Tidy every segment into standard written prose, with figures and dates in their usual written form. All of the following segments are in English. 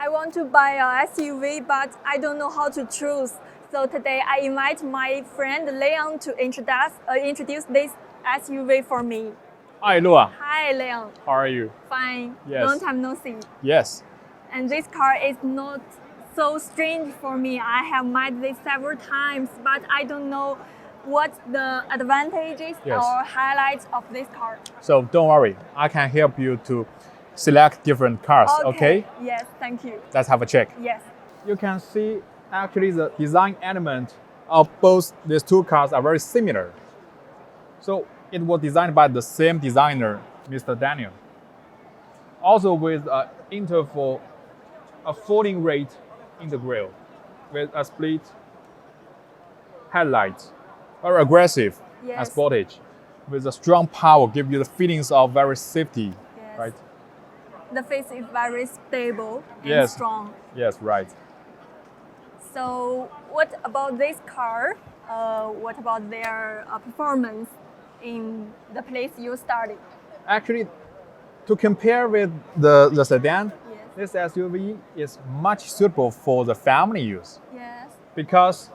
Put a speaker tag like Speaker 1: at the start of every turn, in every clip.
Speaker 1: I want to buy a SUV, but I don't know how to choose. So today I invite my friend Leon to introduce this SUV for me.
Speaker 2: Hi, Lua.
Speaker 1: Hi, Leon.
Speaker 2: How are you?
Speaker 1: Fine.
Speaker 2: Yes.
Speaker 1: Long time no see.
Speaker 2: Yes.
Speaker 1: And this car is not so strange for me. I have met this several times, but I don't know what the advantages
Speaker 2: Yes.
Speaker 1: or highlights of this car.
Speaker 2: So don't worry, I can help you to select different cars, okay?
Speaker 1: Yes, thank you.
Speaker 2: Let's have a check.
Speaker 1: Yes.
Speaker 2: You can see actually the design element of both these two cars are very similar. So it was designed by the same designer, Mr. Daniel. Also with an interval, a folding rate in the grille with a split headlight, very aggressive and
Speaker 1: Yes.
Speaker 2: sportage. With a strong power, give you the feelings of very safety,
Speaker 1: Yes.
Speaker 2: right?
Speaker 1: The face is very stable and
Speaker 2: Yes.
Speaker 1: strong.
Speaker 2: Yes, right.
Speaker 1: So what about this car? What about their performance in the place you studied?
Speaker 2: Actually, to compare with the sedan,
Speaker 1: Yes.
Speaker 2: this SUV is much suitable for the family use
Speaker 1: Yes.
Speaker 2: because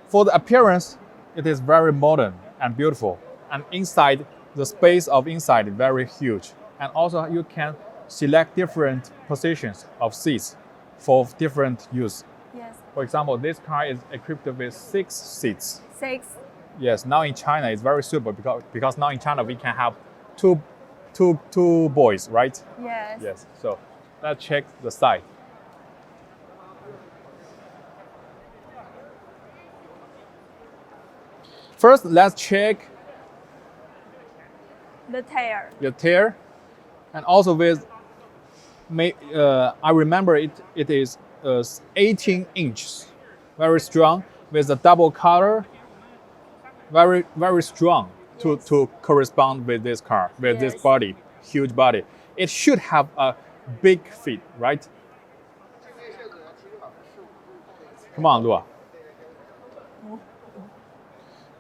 Speaker 2: for the appearance, it is very modern and beautiful. And inside, the space of inside is very huge. And also you can select different positions of seats for different use.
Speaker 1: Yes.
Speaker 2: For example, this car is equipped with 6 seats.
Speaker 1: 6.
Speaker 2: Yes, now in China it's very suitable because now in China we can have two boys, right?
Speaker 1: Yes.
Speaker 2: Yes. So let's check the side. First, let's check
Speaker 1: The tail.
Speaker 2: your tail, and also with. I remember it is 18 inches, very strong with a double color, very strong
Speaker 1: Yes.
Speaker 2: to correspond with this car, with this
Speaker 1: Yes.
Speaker 2: body, huge body. It should have a big feet, right? Come on, Lua.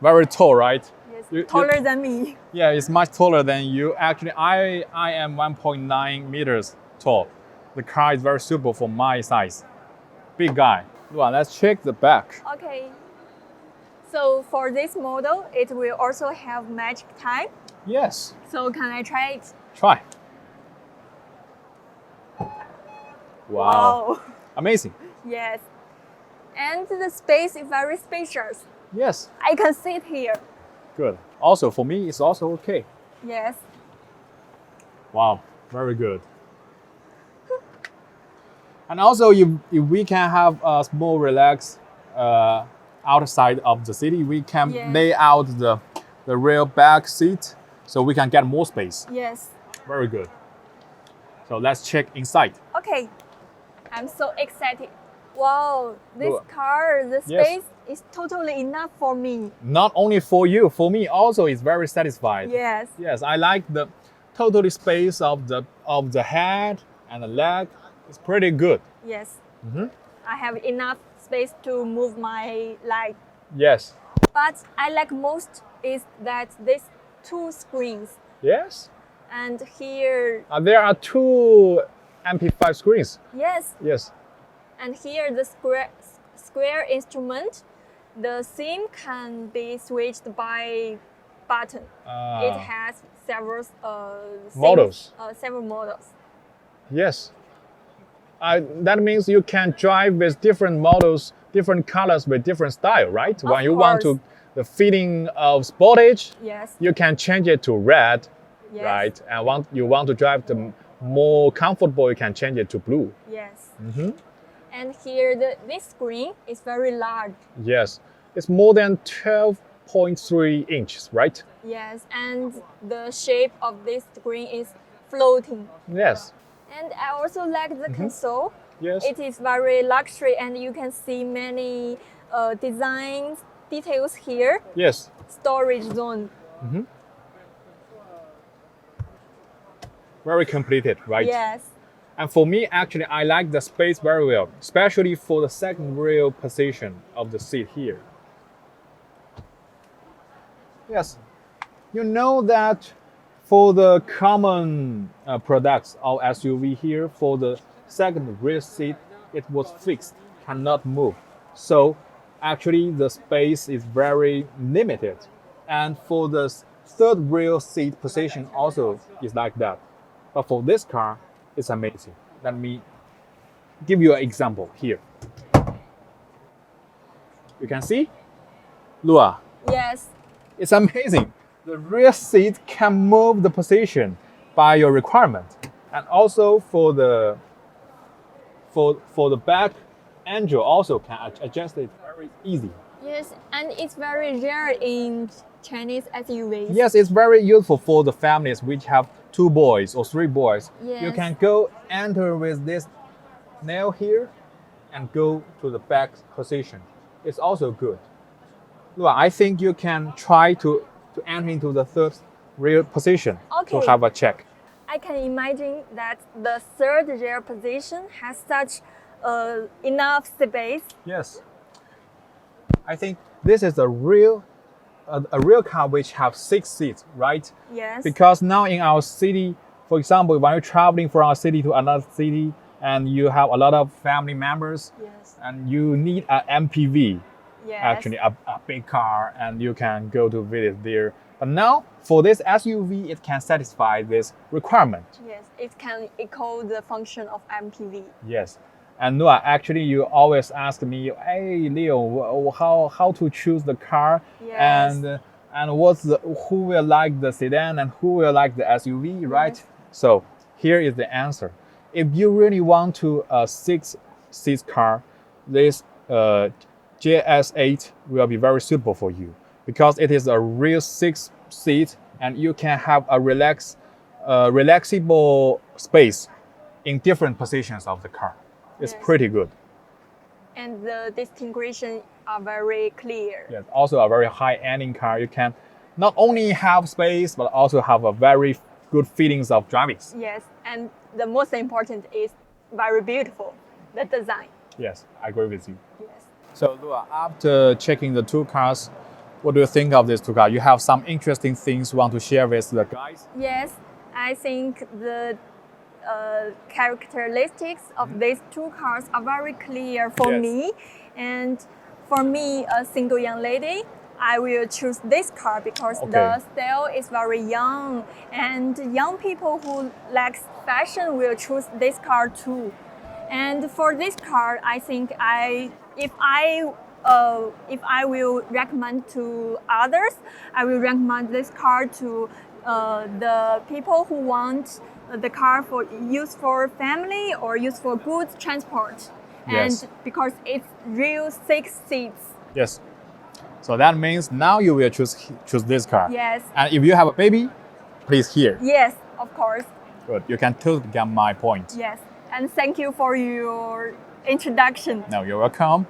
Speaker 2: Very tall, right?
Speaker 1: Yes. Taller than me.
Speaker 2: Yeah, it's much taller than you. Actually, I am 1.9 meters tall. The car is very suitable for my size. Big guy. Lua, let's check the back.
Speaker 1: Okay. So for this model, it will also have magic time.
Speaker 2: Yes,
Speaker 1: So can I try it?
Speaker 2: try. Wow. Amazing.
Speaker 1: Yes. And the space is very spacious.
Speaker 2: Yes,
Speaker 1: I can sit here.
Speaker 2: good. Also, for me, it's also okay.
Speaker 1: Yes.
Speaker 2: Wow, very good. And also, if we can have a small relax outside of the city, we can
Speaker 1: Yes.
Speaker 2: lay out the rear back seat so we can get more space.
Speaker 1: Yes.
Speaker 2: Very good. So let's check inside.
Speaker 1: Okay. I'm so excited. Wow, this
Speaker 2: Look.
Speaker 1: car, the
Speaker 2: Yes.
Speaker 1: space is totally enough for me.
Speaker 2: Not only for you, for me also is very satisfied.
Speaker 1: Yes.
Speaker 2: Yes, I like the totally space of the head and the leg. It's pretty good.
Speaker 1: Yes.
Speaker 2: Mhm.
Speaker 1: I have enough space to move my leg.
Speaker 2: Yes.
Speaker 1: But I like most is that these 2 screens.
Speaker 2: Yes.
Speaker 1: And here,
Speaker 2: There are 2 MP5 screens.
Speaker 1: yes,
Speaker 2: Yes.
Speaker 1: and here the square instrument, the SIM can be switched by button. It has several
Speaker 2: Models.
Speaker 1: several models.
Speaker 2: Yes. That means you can drive with different models, different colors with different style, right? When you want
Speaker 1: course.
Speaker 2: the feeling of sportage,
Speaker 1: Yes.
Speaker 2: you can change it to red,
Speaker 1: Yes.
Speaker 2: right? And you want to drive the more comfortable, you can change it to blue.
Speaker 1: Yes.
Speaker 2: Mhm.
Speaker 1: And here this screen is very large.
Speaker 2: Yes, it's more than 12.3 inches, right?
Speaker 1: Yes, and the shape of this screen is floating.
Speaker 2: Yes.
Speaker 1: And I also like the console.
Speaker 2: Yes.
Speaker 1: It is very luxury, and you can see many designs, details here.
Speaker 2: Yes.
Speaker 1: Storage zone.
Speaker 2: Very completed, right?
Speaker 1: Yes.
Speaker 2: And for me, actually, I like the space very well, especially for the second rear position of the seat here. Yes. You know that for the common products of SUV here, for the second rear seat, it was fixed, cannot move. So actually the space is very limited. And for the third rear seat position also is like that. But for this car, it's amazing. Let me give you an example here. You can see, Lua,
Speaker 1: Yes.
Speaker 2: it's amazing. The rear seat can move the position by your requirement. And also for the back angel also can adjust it very easy.
Speaker 1: Yes, and it's very rare in Chinese SUVs.
Speaker 2: Yes, it's very useful for the families which have 2 boys or 3 boys.
Speaker 1: Yes.
Speaker 2: You can go enter with this nail here and go to the back position. It's also good. Lua, I think you can try to enter into the third rear position to
Speaker 1: Okay.
Speaker 2: have a check.
Speaker 1: I can imagine that the third rear position has such enough space.
Speaker 2: Yes. I think this is a real car which have 6 seats, right?
Speaker 1: Yes.
Speaker 2: Because now in our city, for example, when you're traveling from our city to another city and you have a lot of family members
Speaker 1: Yes.
Speaker 2: and you need an MPV,
Speaker 1: Yes.
Speaker 2: actually a big car, and you can go to visit there. But now for this SUV, it can satisfy this requirement.
Speaker 1: Yes, it can echo the function of MPV.
Speaker 2: Yes. And Noah, actually, you always ask me, hey, Leo, how to choose the car,
Speaker 1: Yes.
Speaker 2: and who will like the sedan and who will like the SUV, right?
Speaker 1: Yes.
Speaker 2: So here is the answer. If you really want to a 6-seat car, this JS8 will be very suitable for you because it is a real 6-seat and you can have a relaxable space in different positions of the car. It's
Speaker 1: Yes.
Speaker 2: pretty good.
Speaker 1: And the distinguishing are very clear.
Speaker 2: Yes, also a very high-ending car. You can not only have space, but also have a very good feelings of driving.
Speaker 1: Yes, and the most important is very beautiful, the design.
Speaker 2: Yes, I agree with you.
Speaker 1: Yes.
Speaker 2: So, Lua, after checking the 2 cars, what do you think of these 2 cars? You have some interesting things you want to share with the guys?
Speaker 1: Yes, I think the characteristics of these 2 cars are very clear for
Speaker 2: Yes.
Speaker 1: me. And for me, a single young lady, I will choose this car because
Speaker 2: Okay.
Speaker 1: the style is very young. And young people who like fashion will choose this car too. And for this car, I think if I will recommend to others, I will recommend this car to the people who want the car for use for family or use for goods transport.
Speaker 2: Yes.
Speaker 1: And because it's real 6 seats.
Speaker 2: Yes. So that means now you will choose this car.
Speaker 1: Yes.
Speaker 2: And if you have a baby, please here.
Speaker 1: Yes, of course.
Speaker 2: Good. You can totally get my point.
Speaker 1: Yes. And thank you for your introduction.
Speaker 2: No, you're welcome.